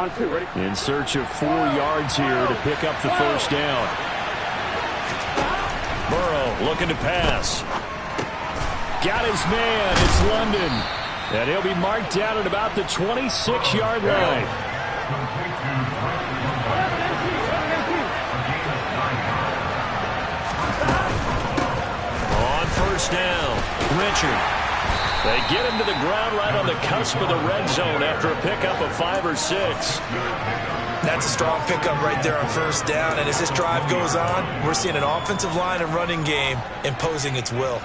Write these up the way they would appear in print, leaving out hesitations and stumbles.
In search of 4 yards here to pick up the first down. Burrow looking to pass. Got his man. It's London. And he'll be marked down at about the 26-yard line. On first down, Richard. They get him to the ground right on the cusp of the red zone after a pickup of 5 or 6. That's a strong pickup right there on first down. And as this drive goes on, we're seeing an offensive line and running game imposing its will.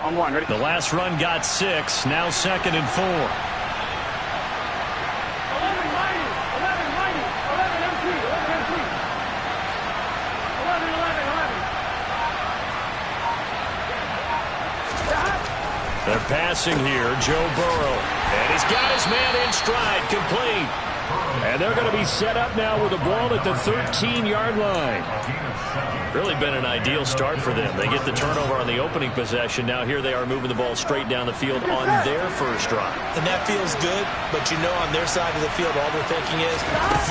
On one, ready? The last run got 6. Now 2nd and 4. 11 mighty, 11 mighty, 11 MT, 11 MT. 11, 11, 11. They're passing here, Joe Burrow. And he's got his man in stride, complete. And they're going to be set up now with the ball at the 13-yard line. Really been an ideal start for them. They get the turnover on the opening possession. Now here they are moving the ball straight down the field on their first drive. And that feels good, but you know on their side of the field all they're thinking is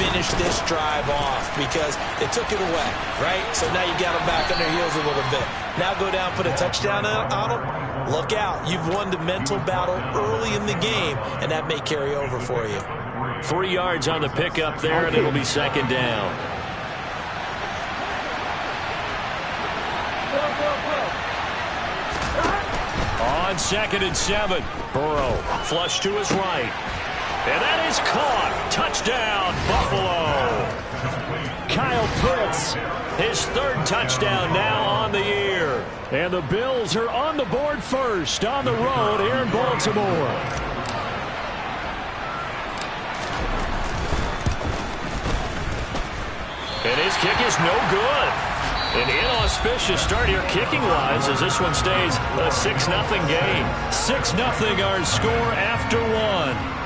finish this drive off because they took it away, right? So now you got them back on their heels a little bit. Now go down, put a touchdown on them. Look out. You've won the mental battle early in the game, and that may carry over for you. 3 yards on the pickup there, and it'll be 2nd down. On 2nd and 7, Burrow flush to his right. And that is caught. Touchdown, Buffalo. Kyle Pitts, his 3rd touchdown now on the year. And the Bills are on the board first on the road here in Baltimore. And his kick is no good. An inauspicious start here kicking-wise as this one stays a 6-0 game. 6-0 our score after 1.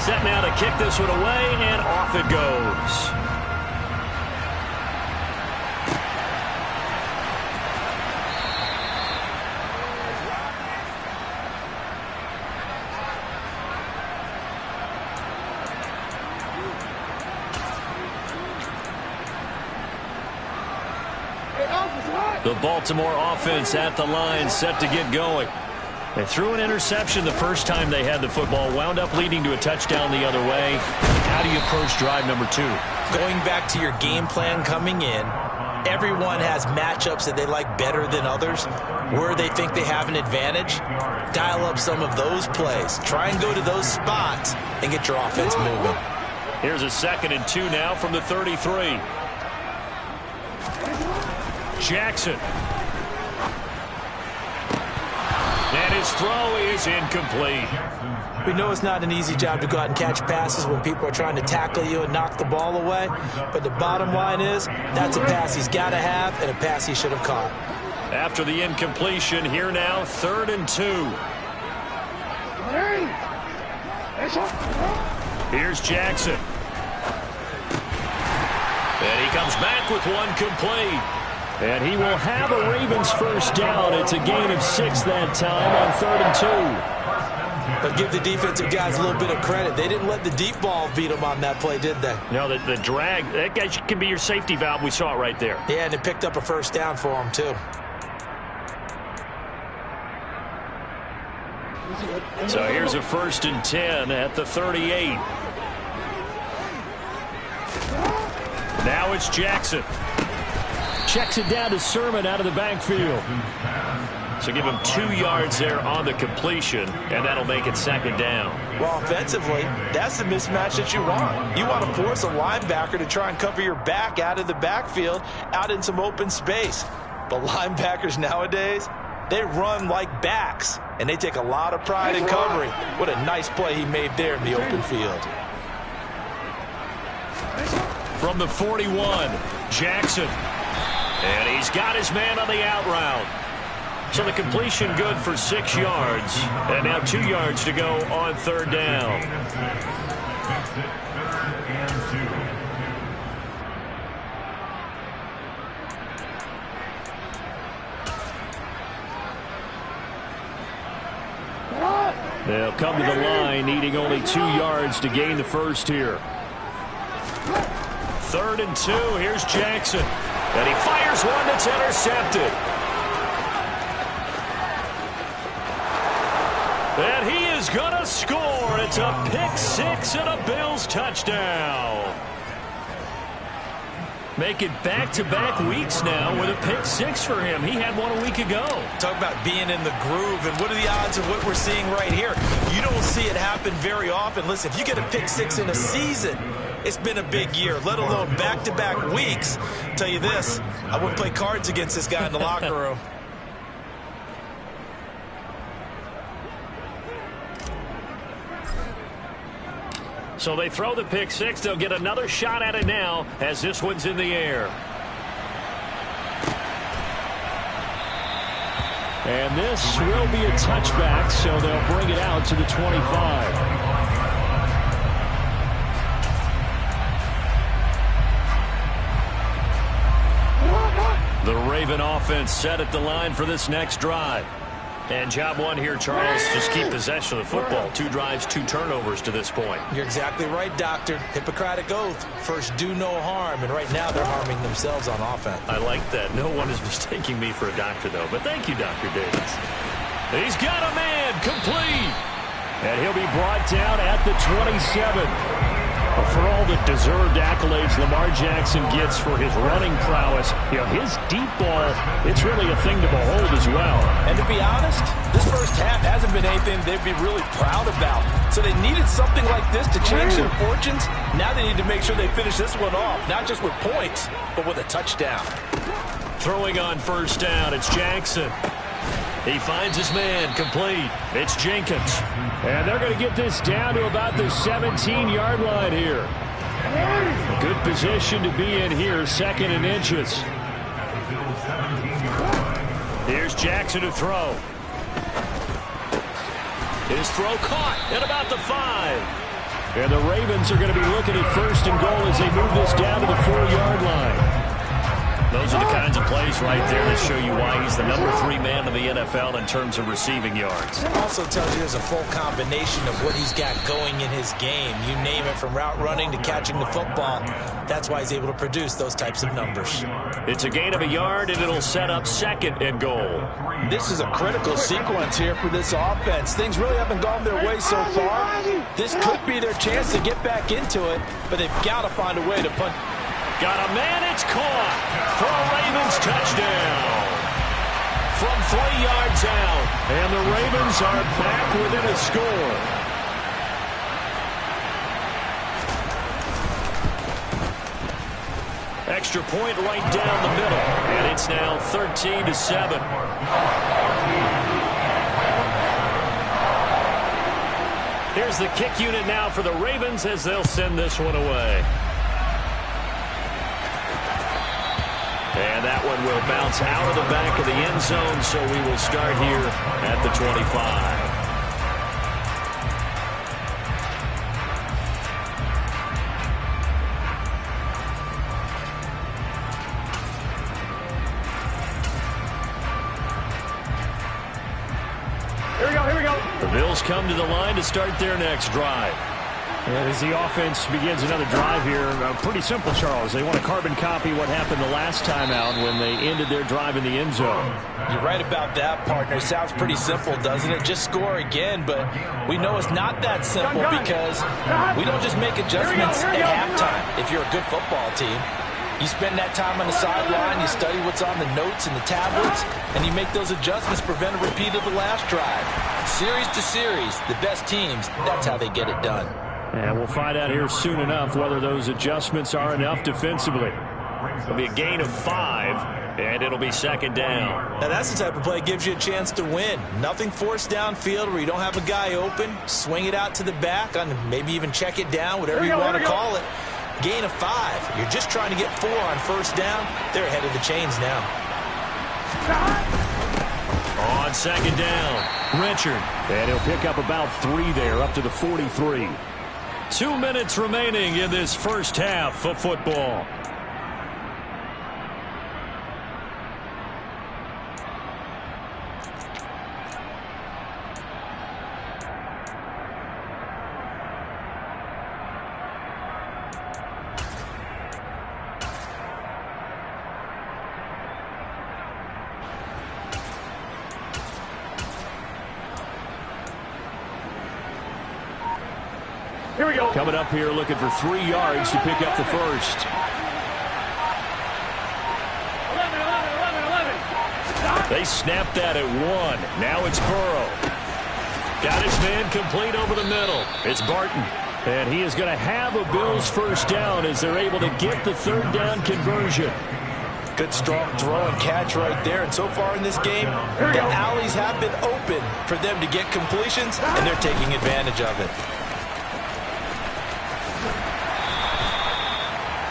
Set now to kick this one away, and off it goes. The Baltimore offense at the line, set to get going. They threw an interception the first time they had the football, wound up leading to a touchdown the other way. How do you approach drive number 2? Going back to your game plan coming in, everyone has matchups that they like better than others, where they think they have an advantage. Dial up some of those plays. Try and go to those spots and get your offense moving. Here's a 2nd and 2 now from the 33. Jackson. And his throw is incomplete. We know it's not an easy job to go out and catch passes when people are trying to tackle you and knock the ball away. But the bottom line is that's a pass he's got to have and a pass he should have caught. After the incompletion, here now, 3rd and 2. Here's Jackson. And he comes back with one complete. And he will have a Ravens first down. It's a gain of 6 that time on 3rd and 2. But give the defensive guys a little bit of credit. They didn't let the deep ball beat them on that play, did they? No, the drag, that guy can be your safety valve. We saw it right there. Yeah, and it picked up a first down for them, too. So here's a 1st and 10 at the 38. Now it's Jackson. Checks it down to Sermon out of the backfield. So give him 2 yards there on the completion, and that'll make it 2nd down. Well, offensively, that's the mismatch that you want. You want to force a linebacker to try and cover your back out of the backfield, out in some open space. But linebackers nowadays, they run like backs, and they take a lot of pride in covering. What a nice play he made there in the open field. From the 41, Jackson. And he's got his man on the out route. So the completion good for 6 yards. And now 2 yards to go on third down. They'll come to the line, needing only 2 yards to gain the first here. 3rd and 2. Here's Jackson. And he fires one that's intercepted. And he is going to score. It's a pick 6 and a Bills touchdown. Make it back-to-back weeks now with a pick 6 for him. He had one a week ago. Talk about being in the groove, and what are the odds of what we're seeing right here? You don't see it happen very often. Listen, if you get a pick 6 in a season, it's been a big year, let alone back-to-back weeks. I'll tell you this, I wouldn't play cards against this guy in the locker room. So they throw the pick 6. They'll get another shot at it now as this one's in the air. And this will be a touchback, so they'll bring it out to the 25. The Raven offense set at the line for this next drive. And job one here, Charles, just keep possession of the football. 2 drives, 2 turnovers to this point. You're exactly right, Doctor. Hippocratic oath. First, do no harm. And right now, they're harming themselves on offense. I like that. No one is mistaking me for a doctor, though. But thank you, Dr. Davis. He's got a man complete. And he'll be brought down at the 27. For all the deserved accolades Lamar Jackson gets for his running prowess, his deep ball, it's really a thing to behold as well. And to be honest, this first half hasn't been anything they'd be really proud about. So they needed something like this to change their fortunes. Now they need to make sure they finish this one off, not just with points, but with a touchdown. Throwing on first down, it's Jackson. He finds his man complete. It's Jenkins. And they're going to get this down to about the 17-yard line here. Good position to be in here, 2nd and inches. Here's Jackson to throw. His throw caught at about the 5. And the Ravens are going to be looking at 1st and goal as they move this down to the 4-yard line. Those are the kinds of plays right there that show you why he's the number 3 man in the NFL in terms of receiving yards. It also tells you there's a full combination of what he's got going in his game. You name it, from route running to catching the football. That's why he's able to produce those types of numbers. It's a gain of a yard, and it'll set up 2nd and goal. This is a critical sequence here for this offense. Things really haven't gone their way so far. This could be their chance to get back into it, but they've got to find a way to punt. Got a man, it's caught for a Ravens touchdown. From 3 yards out, and the Ravens are back within a score. Extra point right down the middle, and it's now 13-7. Here's the kick unit now for the Ravens as they'll send this one away. And that one will bounce out of the back of the end zone, so we will start here at the 25. Here we go. The Bills come to the line to start their next drive. And as the offense begins another drive here, pretty simple, Charles. They want to carbon copy what happened the last time out when they ended their drive in the end zone. You're right about that, partner. Sounds pretty simple, doesn't it? Just score again, but we know it's not that simple because we don't just make adjustments at halftime. If you're a good football team, you spend that time on the sideline, you study what's on the notes and the tablets, and you make those adjustments, prevent a repeat of the last drive. Series to series, the best teams, that's how they get it done. And we'll find out here soon enough whether those adjustments are enough defensively. It'll be a gain of 5, and it'll be 2nd down. Now that's the type of play that gives you a chance to win. Nothing forced downfield where you don't have a guy open. Swing it out to the back, maybe even check it down, whatever you want to call it. gain of 5. You're just trying to get 4 on first down. They're ahead of the chains now. On second down, Richard. And he'll pick up about 3 there, up to the 43. 2 minutes remaining in this first half of football. Here we go. Coming up here looking for 3 yards to pick up the first. 11. They snapped that at 1. Now it's Burrow. Got his man complete over the middle. It's Barton. And he is going to have a Bills first down as they're able to get the third down conversion. Good strong throw and catch right there. And so far in this game, the alleys have been open for them to get completions, and they're taking advantage of it.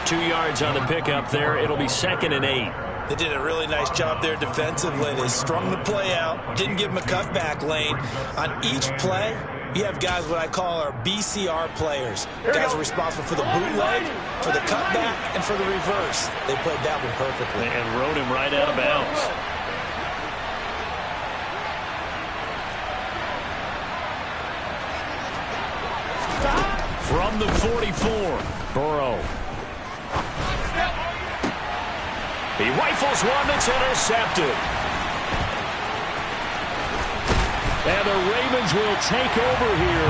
2 yards on the pickup there. It'll be 2nd and 8. They did a really nice job there defensively. They strung the play out, didn't give them a cutback lane. On each play, you have guys what I call our BCR players. Guys are responsible for the bootleg, for the cutback, and for the reverse. They played that one perfectly. And rode him right out of bounds. From the 44, Burrow. He rifles one that's intercepted. And the Ravens will take over here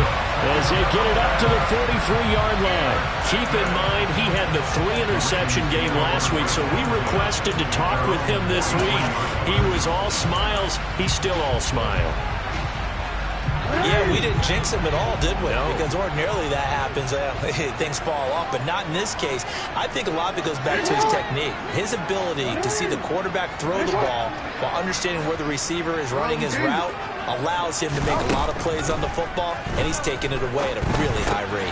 as they get it up to the 43-yard line. Keep in mind, he had the 3-interception game last week, so we requested to talk with him this week. He was all smiles. He's still all smile. Yeah, we didn't jinx him at all, did we? No. Because ordinarily that happens. Things fall off, but not in this case. I think a lot of it goes back to his technique. His ability to see the quarterback throw the ball while understanding where the receiver is running his route allows him to make a lot of plays on the football, and he's taking it away at a really high rate.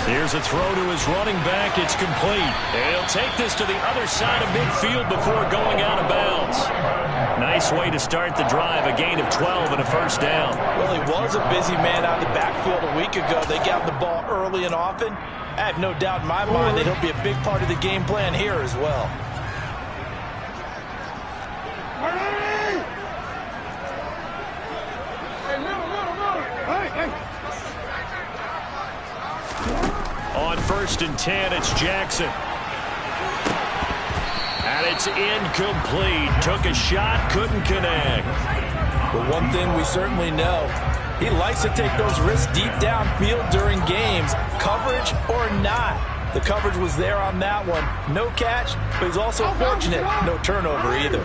Here's a throw to his running back. It's complete. And he'll take this to the other side of midfield before going out of bounds. Nice way to start the drive. A gain of 12 and a first down. Well, he was a busy man out of the backfield a week ago. They got the ball early and often. I have no doubt in my mind that he'll be a big part of the game plan here as well. On 1st and 10, it's Jackson. And it's incomplete. Took a shot, couldn't connect. But one thing we certainly know, he likes to take those risks deep downfield during games, coverage or not. The coverage was there on that one. No catch, but he's also fortunate. No turnover either.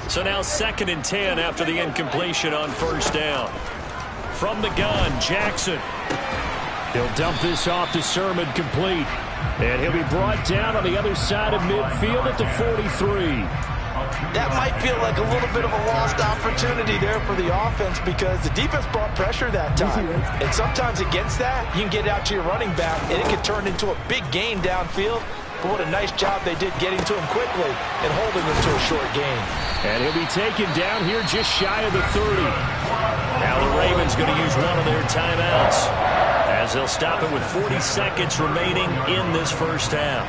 So now 2nd and 10 after the incompletion on 1st down. From the gun, Jackson. He'll dump this off to Sermon, complete. And he'll be brought down on the other side of midfield at the 43. That might feel like a little bit of a lost opportunity there for the offense because the defense brought pressure that time. And sometimes against that, you can get out to your running back, and it can turn into a big gain downfield. But what a nice job they did getting to him quickly and holding him to a short gain. And he'll be taken down here just shy of the 30. Now the Ravens going to use one of their timeouts as they'll stop it with 40 seconds remaining in this first half.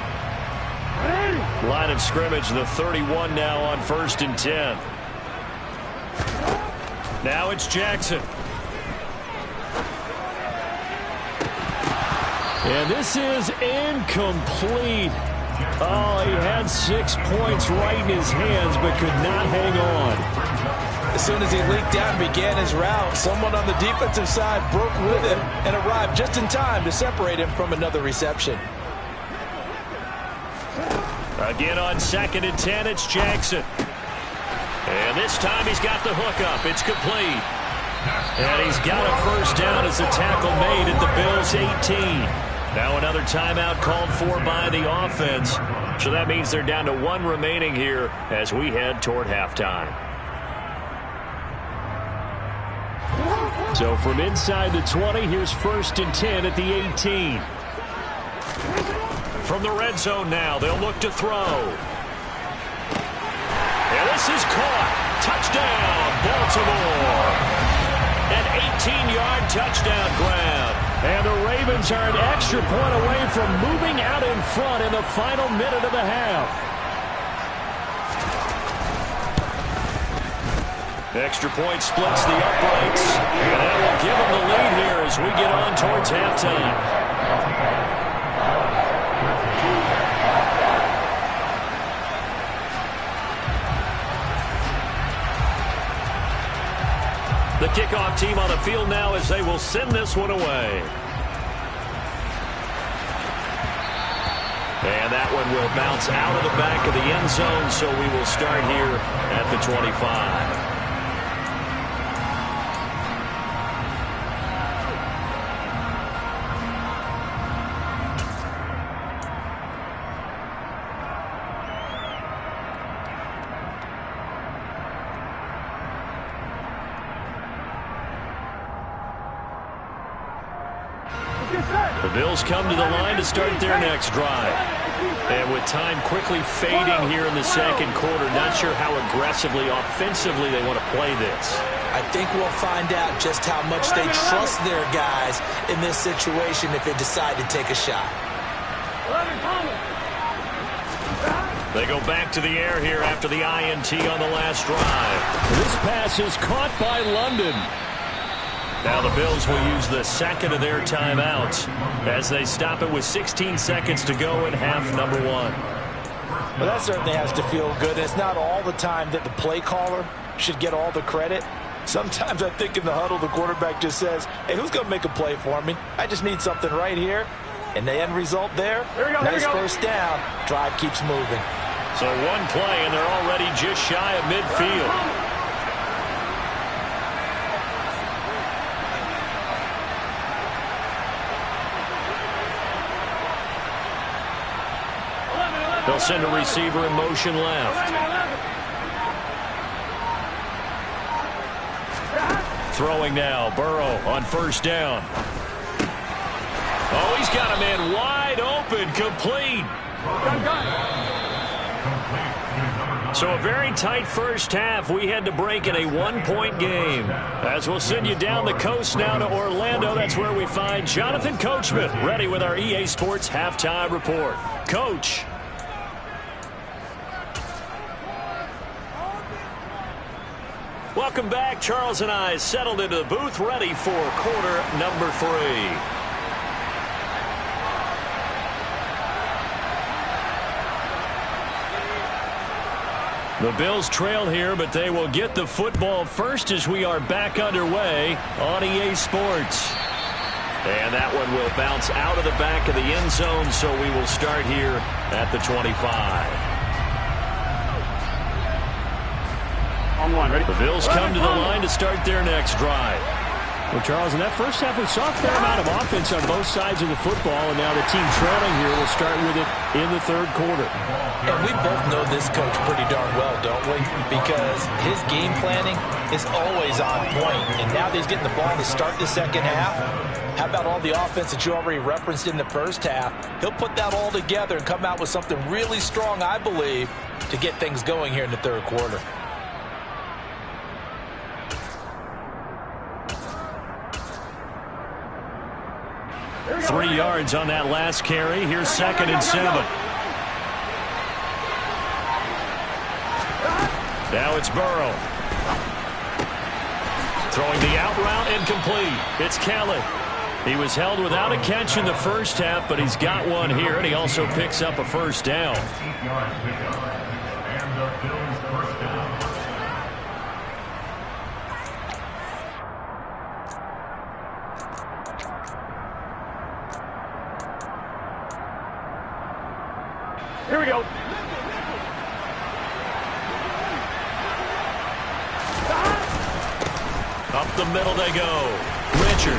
Line of scrimmage, the 31 now on 1st and 10. Now it's Jackson. And this is incomplete. Oh, he had 6 points right in his hands, but could not hang on. As soon as he leaked out and began his route, someone on the defensive side broke with him and arrived just in time to separate him from another reception. Again on 2nd and 10, it's Jackson. And this time he's got the hook up. It's complete. And he's got a first down as the tackle made at the Bills' 18. Now another timeout called for by the offense. So that means they're down to 1 remaining here as we head toward halftime. So from inside the 20, here's 1st and 10 at the 18. From the red zone now, they'll look to throw. And this is caught. Touchdown, Baltimore. An 18-yard touchdown grab. And the Ravens are an extra point away from moving out in front in the final minute of the half. Extra point splits the uprights. And that will give them the lead here as we get on towards halftime. The kickoff team on the field now as they will send this one away. And that one will bounce out of the back of the end zone, so we will start here at the 25. The Bills come to the line to start their next drive. And with time quickly fading here in the second quarter, not sure how aggressively, offensively they want to play this. I think we'll find out just how much they trust their guys in this situation if they decide to take a shot. They go back to the air here after the INT on the last drive. This pass is caught by London. Now the Bills will use the second of their timeouts as they stop it with 16 seconds to go in half number one. Well, that certainly has to feel good. It's not all the time that the play caller should get all the credit. Sometimes I think in the huddle the quarterback just says, hey, who's going to make a play for me? I just need something right here. And the end result there, nice first down. Drive keeps moving. So one play and they're already just shy of midfield. They'll send a receiver in motion left. Throwing now, Burrow on first down. Oh, he's got a man wide open, complete. So a very tight first half. We had to break in a one-point game. As we'll send you down the coast now to Orlando, that's where we find Jonathan Coachman, ready with our EA Sports Halftime Report. Coach. Welcome back. Charles and I settled into the booth, ready for quarter number 3. The Bills trail here, but they will get the football first as we are back underway on EA Sports. And that one will bounce out of the back of the end zone, so we will start here at the 25. The Bills come to the line to start their next drive. Well, Charles, in that first half, we saw a fair amount of offense on both sides of the football, and now the team trailing here will start with it in the third quarter. And we both know this coach pretty darn well, don't we? Because his game planning is always on point, and now that he's getting the ball to start the second half, how about all the offense that you already referenced in the first half? He'll put that all together and come out with something really strong, I believe, to get things going here in the third quarter. 3 yards on that last carry. Here's 2nd and 7. Now it's Burrow. Throwing the out route incomplete. It's Kelly. He was held without a catch in the first half, but he's got one here, and he also picks up a first down. Here we go. Up the middle they go. Richard.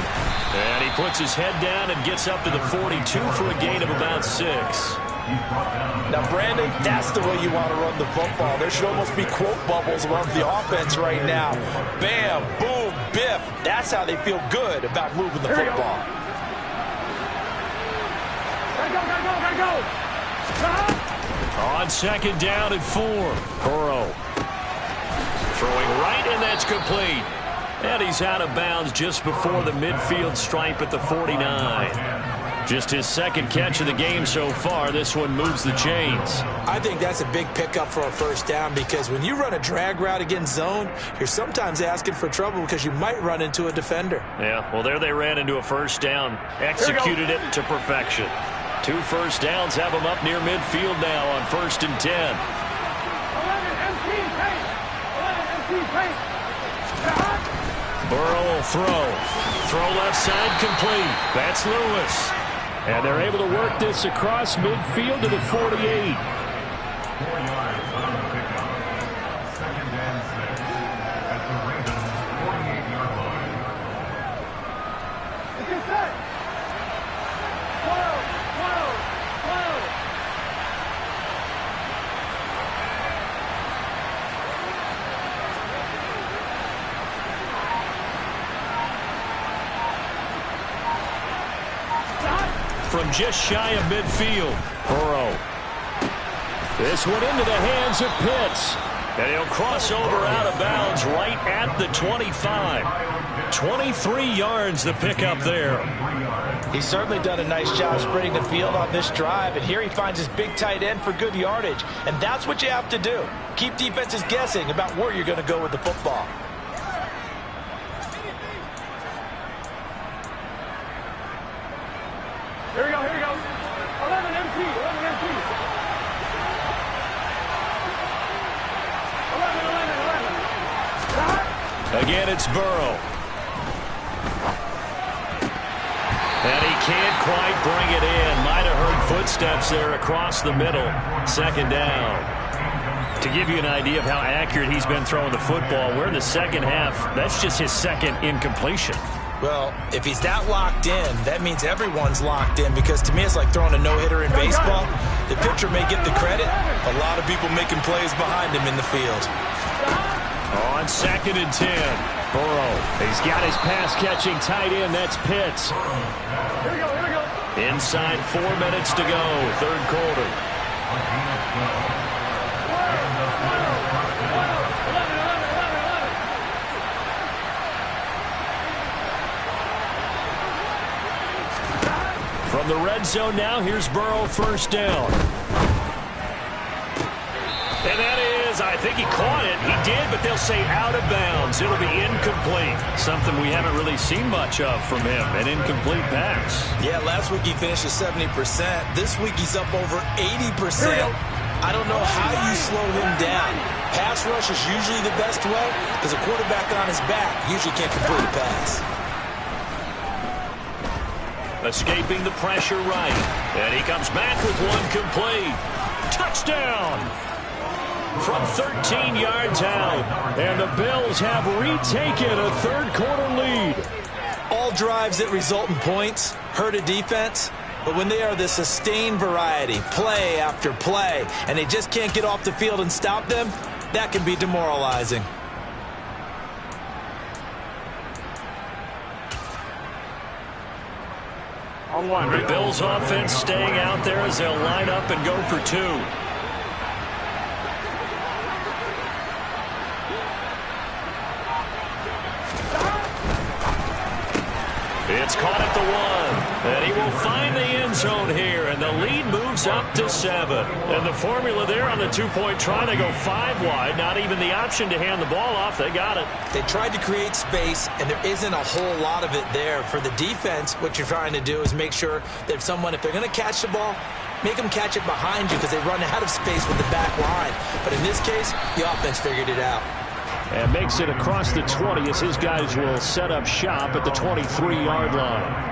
And he puts his head down and gets up to the 42 for a gain of about 6. Now, Brandon, that's the way you want to run the football. There should almost be quote bubbles around the offense right now. Bam, boom, biff. That's how they feel good about moving the football. Gotta go, gotta go, gotta go. On second down and 4. Burrow throwing right, and that's complete. And he's out of bounds just before the midfield stripe at the 49. Just his second catch of the game so far. This one moves the chains. I think that's a big pickup for a first down, because when you run a drag route against zone, you're sometimes asking for trouble because you might run into a defender. Yeah, well, there they ran into a first down. Executed it to perfection. 2 first downs have them up near midfield now on 1st and 10. 11 empty paint. 11 empty paint. Burrow will throw. Throw left side complete. That's Lewis. And they're able to work this across midfield to the 48. 4 yards on the pickup. 2nd and 6 at the Ravens 48-yard line. Get set. 12. From just shy of midfield. Burrow. This one into the hands of Pitts. And he'll cross over out of bounds right at the 25. 23 yards the pickup there. He's certainly done a nice job spreading the field on this drive, and here he finds his big tight end for good yardage. And that's what you have to do. Keep defenses guessing about where you're going to go with the football. Here we go. 11 empty. 11 empty. 11. Again, it's Burrow. And he can't quite bring it in. Might have heard footsteps there across the middle. 2nd down. To give you an idea of how accurate he's been throwing the football, we're in the second half. That's just his second incompletion. Well, if he's that locked in, that means everyone's locked in, because to me it's like throwing a no-hitter in baseball. The pitcher may get the credit. A lot of people making plays behind him in the field. On 2nd and 10. Burrow. He's got his pass-catching tight end. That's Pitts. Here we go. Inside 4 minutes to go. 3rd quarter. 11. From the red zone now, here's Burrow, 1st down. And that is, I think he caught it. He did, but they'll say out of bounds. It'll be incomplete. Something we haven't really seen much of from him, an incomplete pass. Yeah, last week he finished at 70%. This week he's up over 80%. I don't know how you slow him down. Pass rush is usually the best way, because a quarterback on his back usually can't complete a pass. Escaping the pressure right. And he comes back with one complete. Touchdown! From 13 yards out. And the Bills have retaken a 3rd quarter lead. All drives that result in points hurt a defense, but when they are the sustained variety, play after play, and they just can't get off the field and stop them, that can be demoralizing. The Bills offense staying out there as they'll line up and go for 2. It's caught at the 1. And he will find the end zone here. And the lead moves up to 7. And the formula there on the 2-point try to go 5 wide. Not even the option to hand the ball off. They got it. They tried to create space, and there isn't a whole lot of it there. For the defense, what you're trying to do is make sure that someone, if they're going to catch the ball, make them catch it behind you, because they run out of space with the back line. But in this case, the offense figured it out. And makes it across the 20 as his guys will set up shop at the 23-yard line.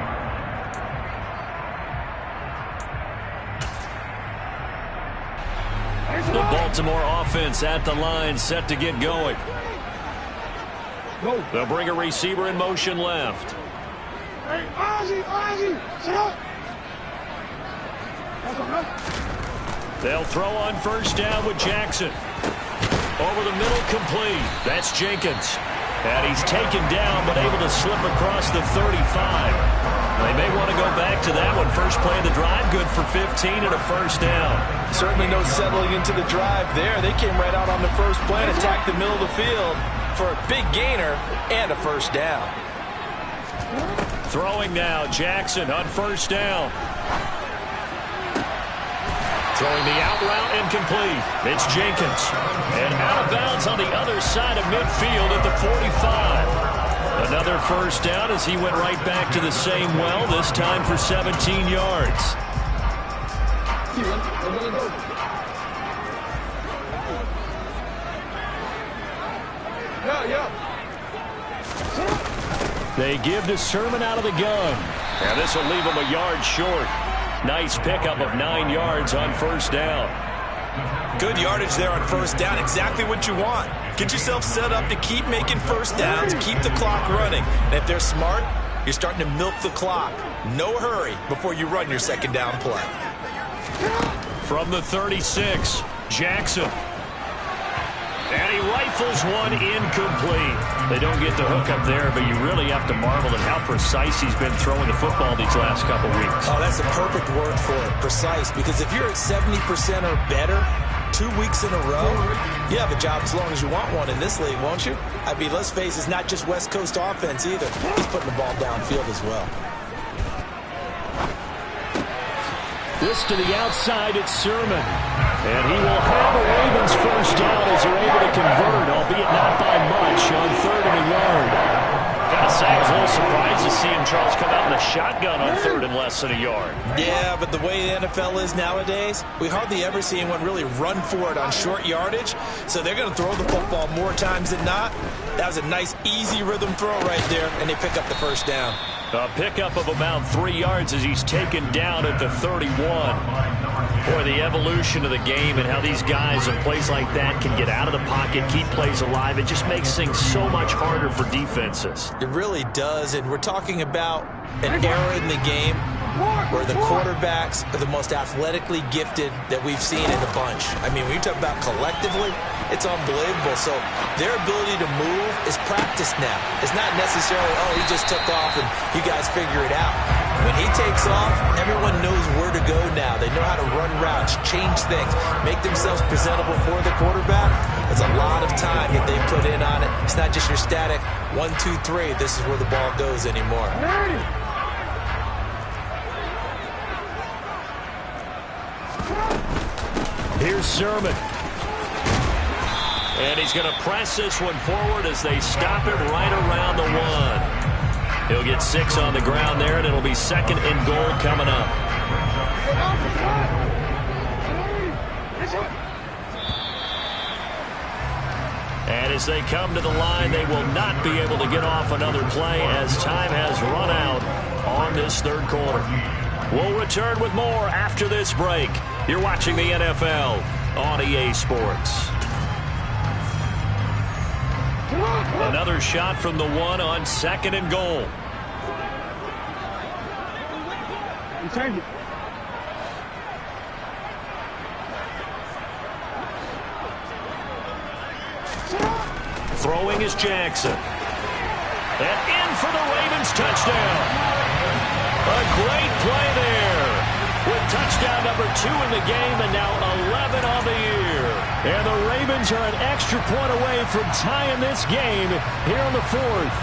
The Baltimore offense at the line, set to get going. They'll bring a receiver in motion left. Hey, Ozzie, sit up. They'll throw on 1st down with Jackson. Over the middle, complete. That's Jenkins. And he's taken down, but able to slip across the 35. They may want to go back to that one. First play of the drive, good for 15 and a first down. Certainly no settling into the drive there. They came right out on the first play and attacked the middle of the field for a big gainer and a first down. Throwing now, Jackson on first down. Throwing the out route incomplete. It's Jenkins. And out of bounds on the other side of midfield at the 45. Another first down as he went right back to the same well, this time for 17 yards. They give to Sermon out of the gun. And this will leave him a yard short. Nice pickup of 9 yards on first down. Good yardage there on first down. Exactly what you want. Get yourself set up to keep making first downs, keep the clock running. And if they're smart, you're starting to milk the clock. No hurry before you run your second down play. From the 36, Jackson. And he rifles one incomplete. They don't get the hook up there, but you really have to marvel at how precise he's been throwing the football these last couple weeks. Oh, that's a perfect word for it, precise. Because if you're at 70% or better 2 weeks in a row, you have a job as long as you want one in this league, won't you? I mean, let's face it, it's not just West Coast offense either. He's putting the ball downfield as well. This to the outside, it's Sermon. And he will have the Ravens first down as they're able to convert, albeit not by much, on 3rd and a yard. Gotta say, I was a little surprised to see him, Charles, come out in the shotgun on 3rd and less than a yard. Yeah, but the way the NFL is nowadays, we hardly ever see anyone really run for it on short yardage. So they're going to throw the football more times than not. That was a nice, easy rhythm throw right there, and they pick up the first down. A pickup of about 3 yards as he's taken down at the 31. Boy, the evolution of the game and how these guys in plays like that can get out of the pocket, keep plays alive, it just makes things so much harder for defenses. It really does, and we're talking about an era in the game where the quarterbacks are the most athletically gifted that we've seen in a bunch. I mean, when you talk about collectively, it's unbelievable. So their ability to move is practiced now. It's not necessarily, oh, he just took off and you guys figure it out. When he takes off, everyone knows where to go now. They know how to run routes, change things, make themselves presentable for the quarterback. There's a lot of time that they put in on it. It's not just your static 1, 2, 3. This is where the ball goes anymore. Here's Sermon. And he's going to press this one forward as they stop it right around the 1. He'll get 6 on the ground there, and it'll be 2nd and goal coming up. And as they come to the line, they will not be able to get off another play as time has run out on this 3rd quarter. We'll return with more after this break. You're watching the NFL on EA Sports. Another shot from the 1 on 2nd and goal. Throwing is Jackson. And in for the Ravens touchdown. A great play there. With touchdown number 2 in the game and now 11 on the year. And the Ravens are an extra point away from tying this game here on the 4th.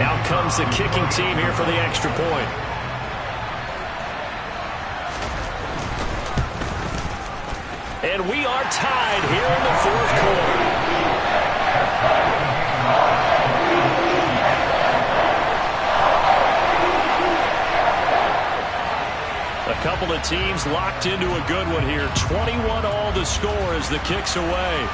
Out comes the kicking team here for the extra point. And we are tied here in the 4th quarter. A couple of teams locked into a good one here. 21 all the score as the kick's away.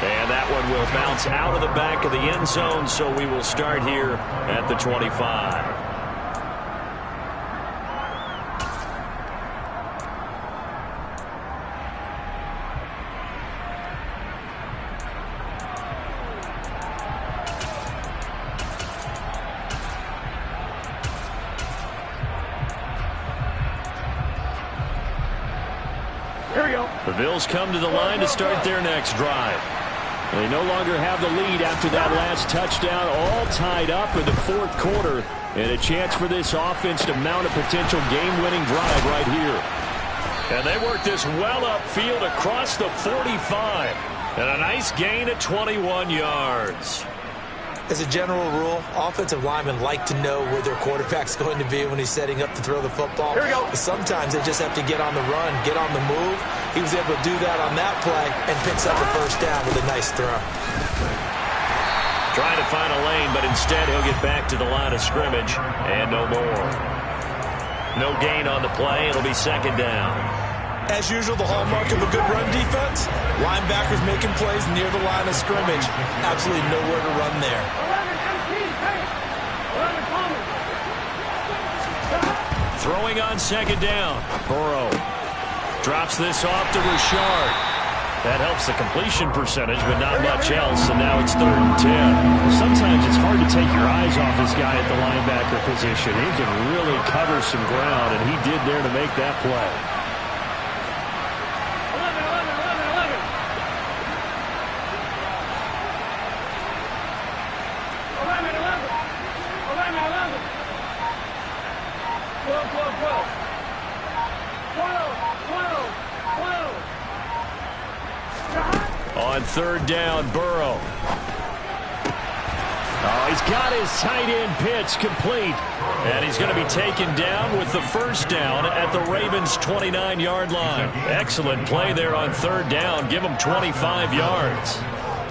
And that one will bounce out of the back of the end zone, so we will start here at the 25. The Bills come to the line to start their next drive. They no longer have the lead after that last touchdown, all tied up in the fourth quarter, and a chance for this offense to mount a potential game-winning drive right here. And they work this well upfield across the 45, and a nice gain of 21 yards. As a general rule, offensive linemen like to know where their quarterback's going to be when he's setting up to throw the football. Here we go. But sometimes they just have to get on the run, get on the move. He was able to do that on that play and picks up a first down with a nice throw. Trying to find a lane, but instead he'll get back to the line of scrimmage and no more. No gain on the play. It'll be second down. As usual, the hallmark of a good run defense, linebackers making plays near the line of scrimmage. Absolutely nowhere to run there. 11 empty, hey. 11 coming. Throwing on second down. Burrow drops this off to Richard. That helps the completion percentage, but not much else, and now it's 3rd and 10. Sometimes it's hard to take your eyes off this guy at the linebacker position. He can really cover some ground, and he did there to make that play. 3rd down, Burrow. Oh, he's got his tight end pitch complete. And he's going to be taken down with the first down at the Ravens' 29-yard line. Excellent play there on 3rd down. Give him 25 yards.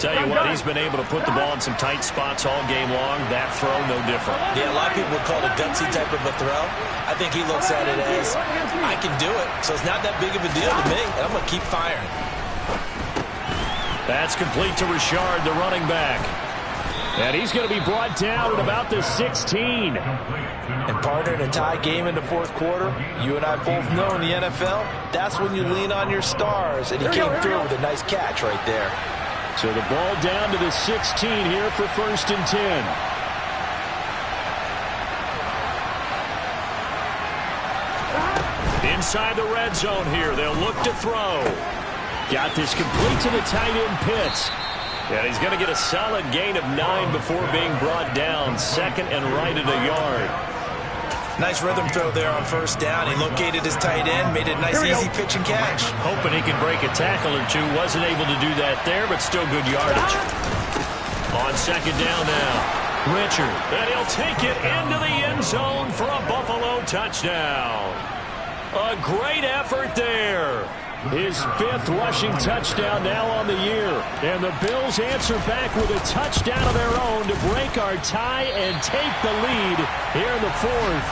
Tell you what, he's been able to put the ball in some tight spots all game long. That throw, no different. Yeah, a lot of people would call it a gutsy type of a throw. I think he looks at it as, I can do it, so it's not that big of a deal to me, and I'm going to keep firing. That's complete to Richard, the running back. And he's going to be brought down at about the 16. And partner, in a tie game in the fourth quarter, you and I both know in the NFL, that's when you lean on your stars. And he came through with a nice catch right there. So the ball down to the 16 here for 1st and 10. Inside the red zone here, they'll look to throw. Got this complete to the tight end Pitts. And he's going to get a solid gain of 9 before being brought down. 2nd and right at a yard. Nice rhythm throw there on 1st down. He located his tight end, made it a nice, easy pitch and catch. Hoping he could break a tackle or two. Wasn't able to do that there, but still good yardage. On 2nd down now, Richard. And he'll take it into the end zone for a Buffalo touchdown. A great effort there. His 5th rushing touchdown now on the year. And the Bills answer back with a touchdown of their own to break our tie and take the lead here in the 4th.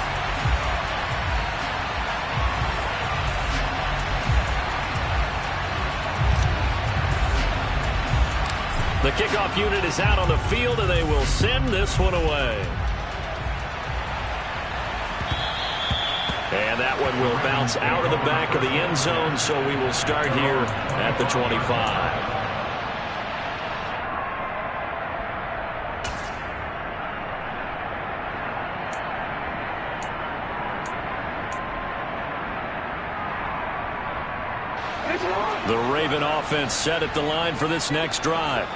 The kickoff unit is out on the field, and they will send this one away. And that one will bounce out of the back of the end zone, so we will start here at the 25. The Raven offense set at the line for this next drive.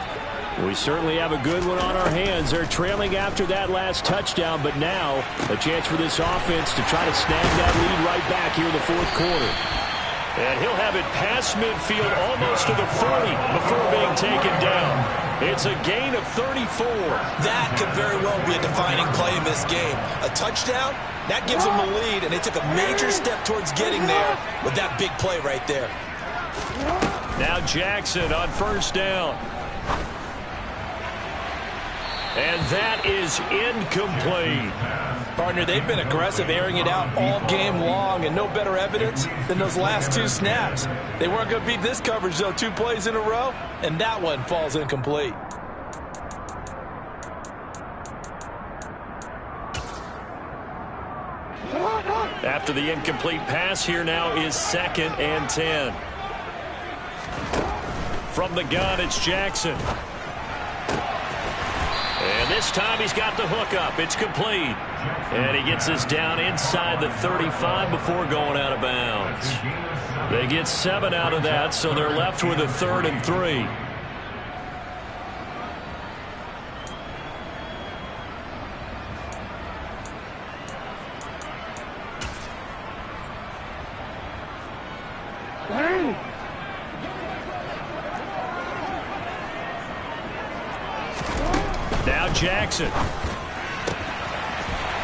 We certainly have a good one on our hands. They're trailing after that last touchdown, but now a chance for this offense to try to snag that lead right back here in the fourth quarter. And he'll have it past midfield almost to the 40 before being taken down. It's a gain of 34. That could very well be a defining play in this game. A touchdown, that gives them the lead, and they took a major step towards getting there with that big play right there. Now Jackson on 1st down. And that is incomplete. Partner, they've been aggressive, airing it out all game long, and no better evidence than those last 2 snaps. They weren't going to beat this coverage, though, 2 plays in a row, and that one falls incomplete. After the incomplete pass, here now is 2nd and 10. From the gun, it's Jackson. And this time he's got the hook up. It's complete. And he gets us down inside the 35 before going out of bounds. They get 7 out of that, so they're left with a 3rd and 3. Now Jackson.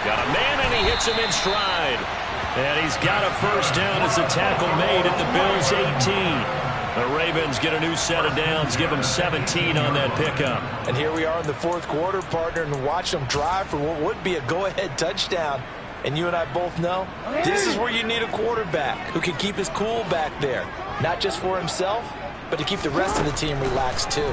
Got a man, and he hits him in stride. And he's got a first down as a tackle made at the Bills' 18. The Ravens get a new set of downs, give them 17 on that pickup. And here we are in the 4th quarter, partner, and watch them drive for what would be a go-ahead touchdown. And you and I both know this is where you need a quarterback who can keep his cool back there. Not just for himself, but to keep the rest of the team relaxed too.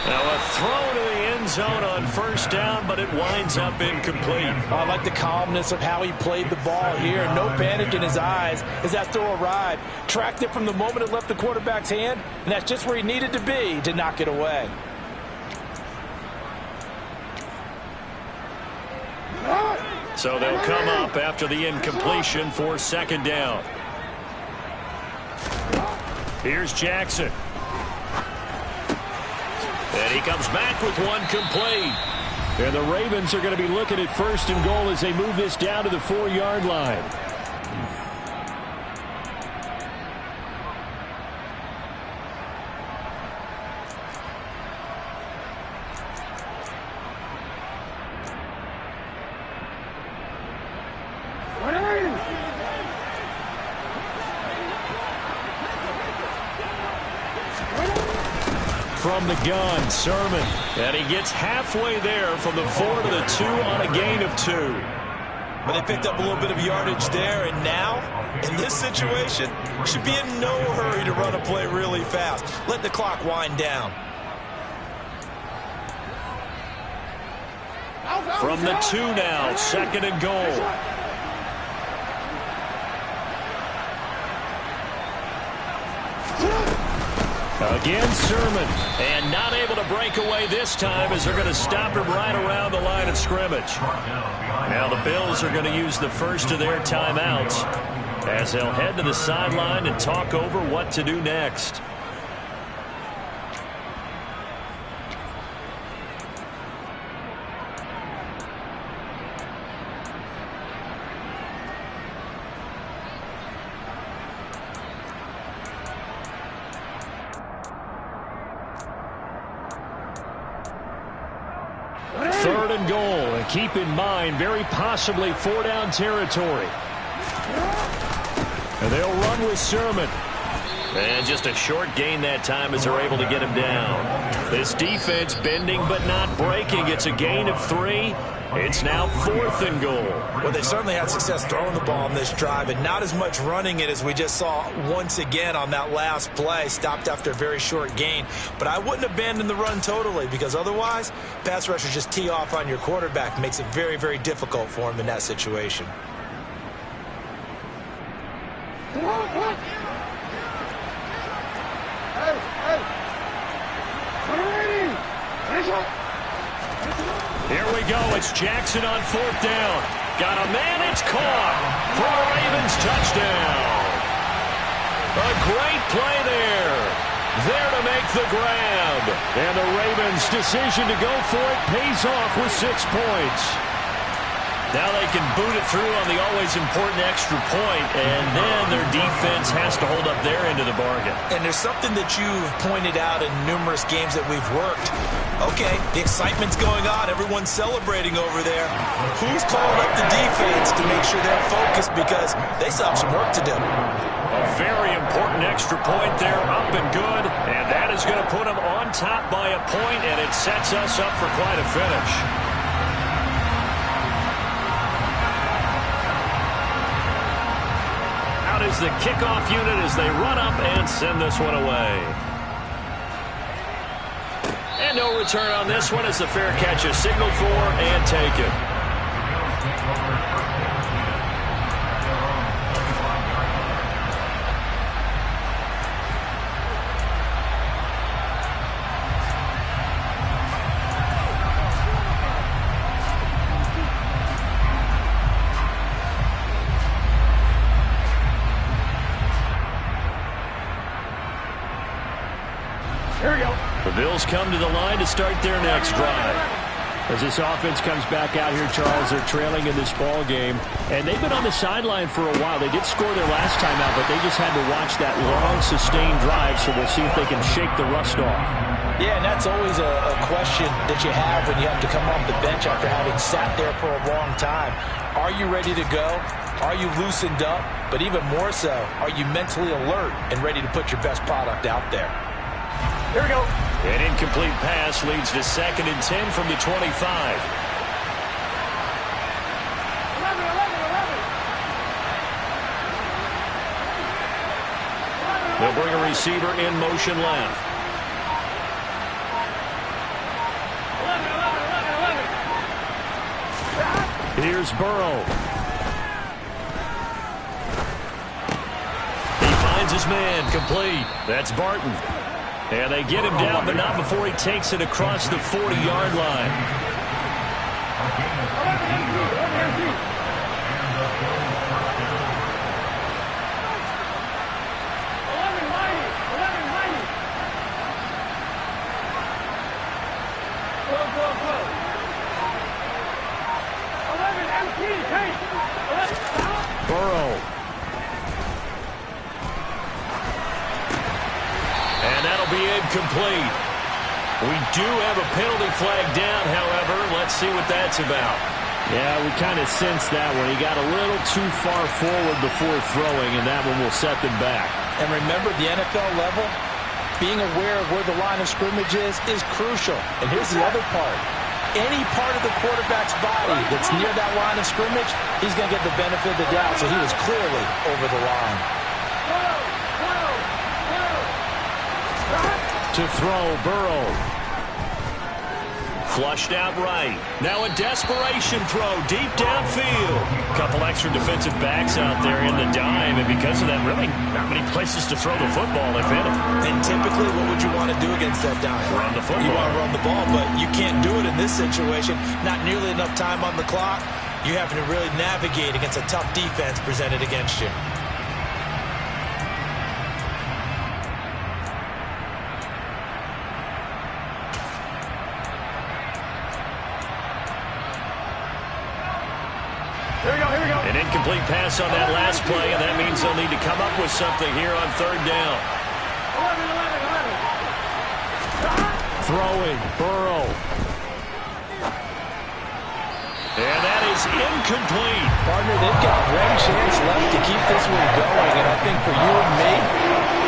Now a throw to the end zone on first down, but it winds up incomplete. I like the calmness of how he played the ball here. No panic in his eyes as that throw arrived. Tracked it from the moment it left the quarterback's hand, and that's just where he needed to be to knock it away. So they'll come up after the incompletion for 2nd down. Here's Jackson. And he comes back with one complete. And the Ravens are going to be looking at 1st and goal as they move this down to the 4-yard line. From the gun, Sermon. And he gets halfway there from the 4 to the 2 on a gain of 2. But they picked up a little bit of yardage there, and now, in this situation, should be in no hurry to run a play really fast. Let the clock wind down. From the 2 now, 2nd and goal. Again, Sermon. And not able to break away this time as they're going to stop him right around the line of scrimmage. Now the Bills are going to use the first of their timeouts as they'll head to the sideline and talk over what to do next. Third and goal, and keep in mind, very possibly 4-down territory. And they'll run with Sermon. And just a short gain that time as they're able to get him down. This defense bending but not breaking. It's a gain of 3. It's now 4th and goal. Well, they certainly had success throwing the ball on this drive, and not as much running it as we just saw once again on that last play. Stopped after a very short gain. But I wouldn't abandon the run totally, because otherwise, pass rushers just tee off on your quarterback. Makes it very, very difficult for him in that situation. Here we go. It's Jackson on 4th down. Got a man. It's caught for a Ravens touchdown. A great play there. There to make the grab. And the Ravens' decision to go for it pays off with 6 points. Now they can boot it through on the always important extra point, and then their defense has to hold up their end of the bargain. And there's something that you've pointed out in numerous games that we've worked. Okay, the excitement's going on. Everyone's celebrating over there. Who's calling up the defense to make sure they're focused, because they still have some work to do? A very important extra point there, up and good, and that is going to put them on top by a point, and it sets us up for quite a finish. Out is the kickoff unit as they run up and send this one away. And no return on this one as the fair catch is signaled for and taken. Bills come to the line to start their next drive. As this offense comes back out here, Charles, they're trailing in this ball game. And they've been on the sideline for a while. They did score their last time out, but they just had to watch that long, sustained drive, so we'll see if they can shake the rust off. Yeah, and that's always a question that you have when you have to come off the bench after having sat there for a long time. Are you ready to go? Are you loosened up? But even more so, are you mentally alert and ready to put your best product out there? Here we go. An incomplete pass leads to 2nd and 10 from the 25. 11. They'll bring a receiver in motion left. 11. Here's Burrow. He finds his man, complete. That's Barton. And they get him down, but not before he takes it across the 40-yard line. 11. Burrow. And that'll be incomplete. We do have a penalty flag down, however. Let's see what that's about. Yeah, we kind of sensed that one. He got a little too far forward before throwing, and that one will set them back. And remember, the NFL level, being aware of where the line of scrimmage is crucial. And here's the other part. Any part of the quarterback's body that's near that line of scrimmage, he's going to get the benefit of the doubt. So he was clearly over the line. To throw, Burrow. Flushed out right. Now a desperation throw deep downfield. Couple extra defensive backs out there in the dime, and because of that, really not many places to throw the football, if any. And typically, what would you want to do against that dime? Run the football. You want to run the ball, but you can't do it in this situation. Not nearly enough time on the clock. You having to really navigate against a tough defense presented against you. An incomplete pass on that last play, and that means they'll need to come up with something here on 3rd down. 11. Throwing, Burrow. And that is incomplete. Partner, they've got one chance left to keep this one going, and I think for you and me,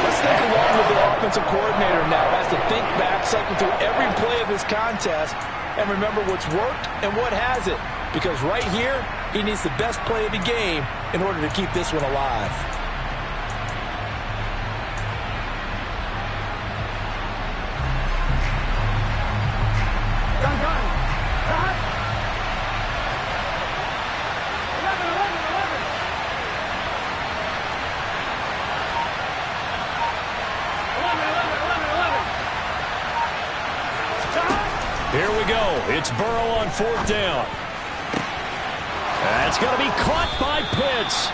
let's think along with the offensive coordinator now. Has to think back, cycle through every play of this contest, and remember what's worked and what hasn't. Because right here, he needs the best play of the game in order to keep this one alive. Gun. 11. Here we go. It's Burrow on 4th down. That's going to be caught by Pitts.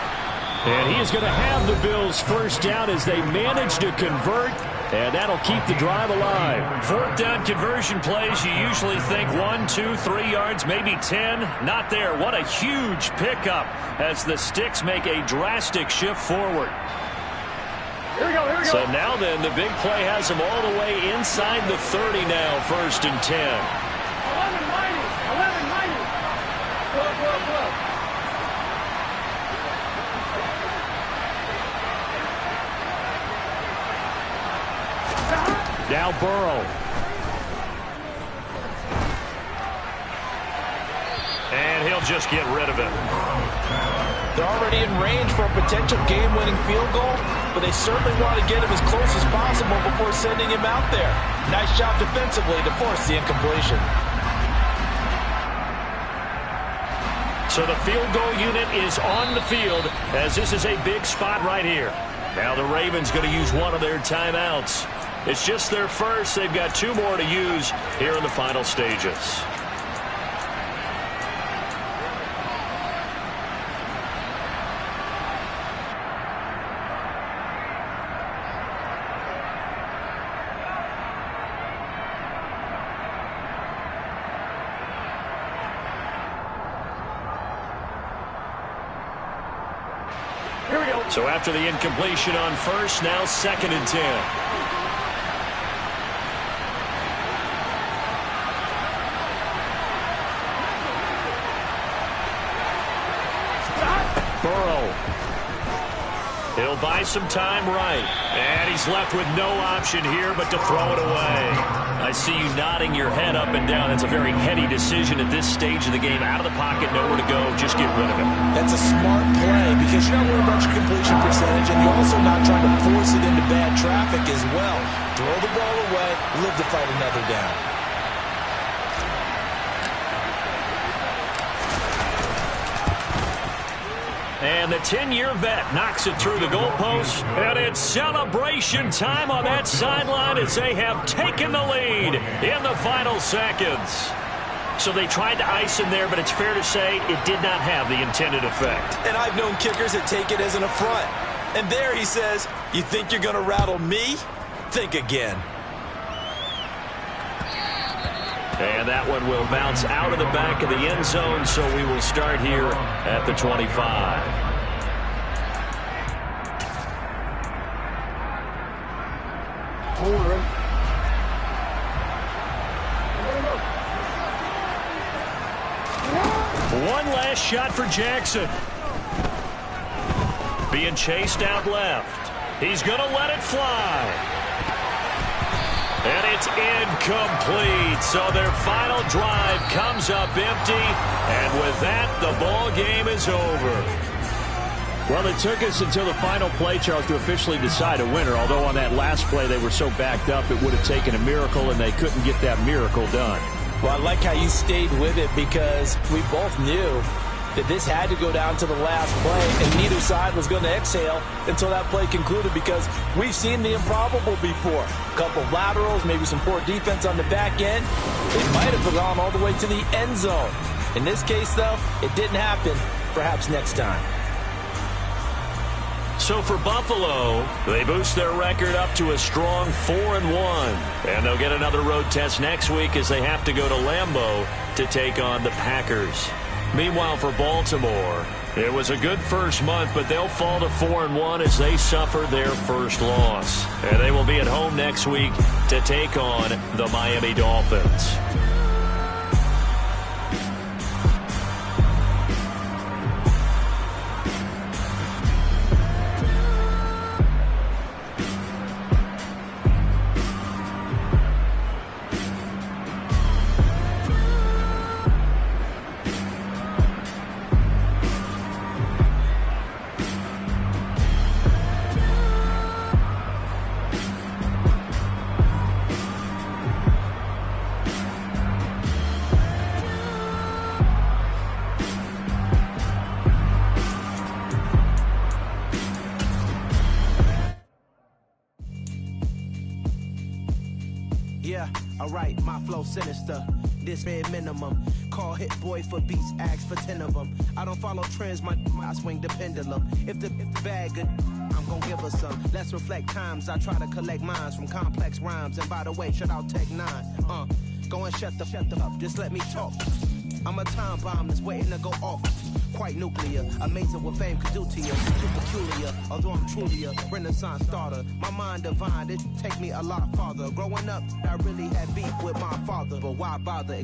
And he is going to have the Bills' 1st down as they manage to convert, and that'll keep the drive alive. 4th down conversion plays, you usually think 1, 2, 3 yards, maybe 10. Not there. What a huge pickup as the Sticks make a drastic shift forward. Here we go. So now then, the big play has them all the way inside the 30 now, 1st and 10. 11 minus. Flow. Now Burrow. And he'll just get rid of it. They're already in range for a potential game-winning field goal, but they certainly want to get him as close as possible before sending him out there. Nice job defensively to force the incompletion. So the field goal unit is on the field as this is a big spot right here. Now the Ravens going to use one of their timeouts. It's just their first. They've got 2 more to use here in the final stages. So after the incompletion on first, now 2nd and 10. Burrow. He'll buy some time right. And he's left with no option here but to throw it away. I see you nodding your head up and down. That's a very heady decision at this stage of the game. Out of the pocket, nowhere to go. Just get rid of it. That's a smart play because you're not worried about your completion percentage, and you're also not trying to force it into bad traffic as well. Throw the ball away, live to fight another down. And the 10-year vet knocks it through the goalpost. And it's celebration time on that sideline as they have taken the lead in the final seconds. So they tried to ice him there, but it's fair to say it did not have the intended effect. And I've known kickers that take it as an affront. And there he says, you think you're going to rattle me? Think again. And that one will bounce out of the back of the end zone, so we will start here at the 25. One last shot for Jackson. Being chased out left. He's going to let it fly. And it's incomplete. So their final drive comes up empty. And with that, the ball game is over. Well, it took us until the final play, Charles, to officially decide a winner. Although on that last play they were so backed up, it would have taken a miracle, and they couldn't get that miracle done. Well, I like how you stayed with it because we both knew that this had to go down to the last play, and neither side was going to exhale until that play concluded because we've seen the improbable before. A couple of laterals, maybe some poor defense on the back end. They might have gone all the way to the end zone. In this case, though, it didn't happen. Perhaps next time. So for Buffalo, they boost their record up to a strong 4-1. And they'll get another road test next week as they have to go to Lambeau to take on the Packers. Meanwhile, for Baltimore, it was a good first month, but they'll fall to 4-1 as they suffer their first loss. And they will be at home next week to take on the Miami Dolphins. Yeah, alright, my flow sinister. This red minimum. Call hit boy for beats, ask for 10 of them. I don't follow trends, I swing the pendulum. If the bag good, I'm gonna give her some. Let's reflect times. I try to collect minds from complex rhymes. And by the way, shout out Tech 9. Go and shut the up. Just let me talk. I'm a time bomb that's waiting to go off. Quite nuclear, amazing what fame could do to you. Too peculiar, although I'm truly a Renaissance starter. My mind divine, it take me a lot farther. Growing up, I really had beef with my father, but why bother?